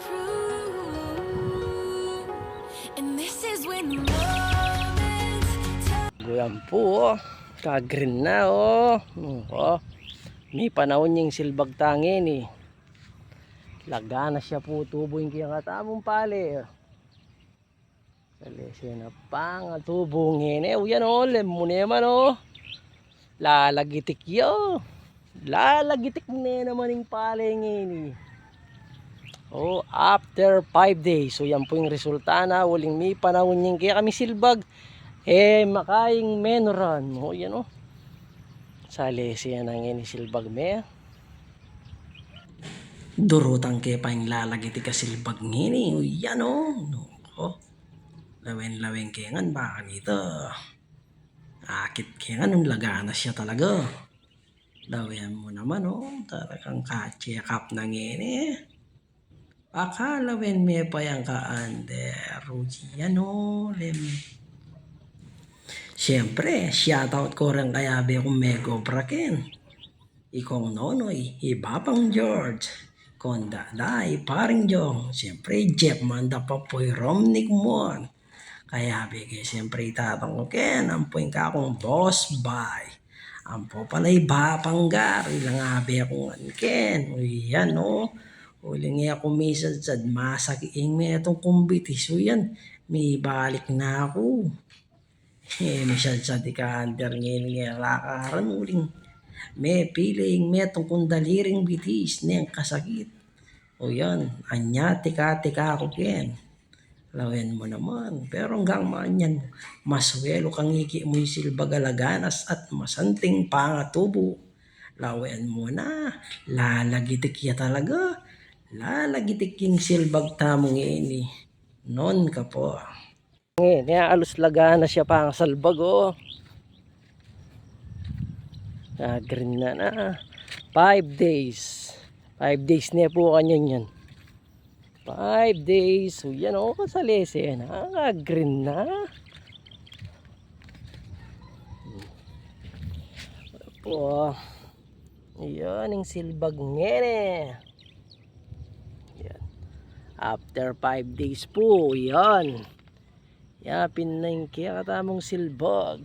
prove. And this is when the moments Yan po, oh. Ka-green na, oh. Oh. May panahon yung silbag tangin, eh. Laga na siya po, tubo yung kiyakatamong pali. Kalesya na pang tubong eh. Yan, oh, lemon naman, oh. Lalagitik yo. Lalagitik na naman yung pali ngayon, eh. Oh, after 5 days. So yan po yung resulta na uling may panahon yung kaya kami silbag. Makaing menoran. Oh, yan, oh. Salesi yan ang inisilbag me. Durutang kaya pa yung lalagiti ka silbag ngini. O yan, oh. Oh. Lawen-lawen kaya nga baka dito. Akit kaya nga nung lagana siya talaga. Lawen mo naman, oh. Talagang ka-check up na ngini. Akala wen me pa yang ka-under. Yan, oh. Siyempre, shoutout ko rin kaya be kung mego braken. Ikong nonoy, iba pang George. Konda dai paring Jong. Siyempre, Jeff manda pa po'y Romnick Mon. Kaya bigay siyempre itatang ko ken. Ampoy ka akong boss bye. Ampo pala'y bapanggar. Ilang abe akong anken. Uy, yan, oh. Uling ako misal sad masakiing may itong kumbitis. So yan, may balik na ako. Misal sad ika-under ngayon lakaran uling. May piling may itong kundaliring bitis niyang kasakit. O yan, anya tika-tika ako ken. Lawen mo naman. Pero hanggang maanyan, maswelo kang iki mo yung silbagalaganas at masanting pangatubo. Lawen mo na. Lalagitik ya talaga. Lalagitik yung silbag tamong ini. Non ka po. Ngayon, alos lagana siya pang salbag, oh. Green na. 5 days. 5 days na po kanyan yan. 5 days. So yan, oh, kasalese yan. Green na. Po. Yan, yung silbag ngene. Yan. After 5 days po, yan. Yapin na yung kaya katamong silbag.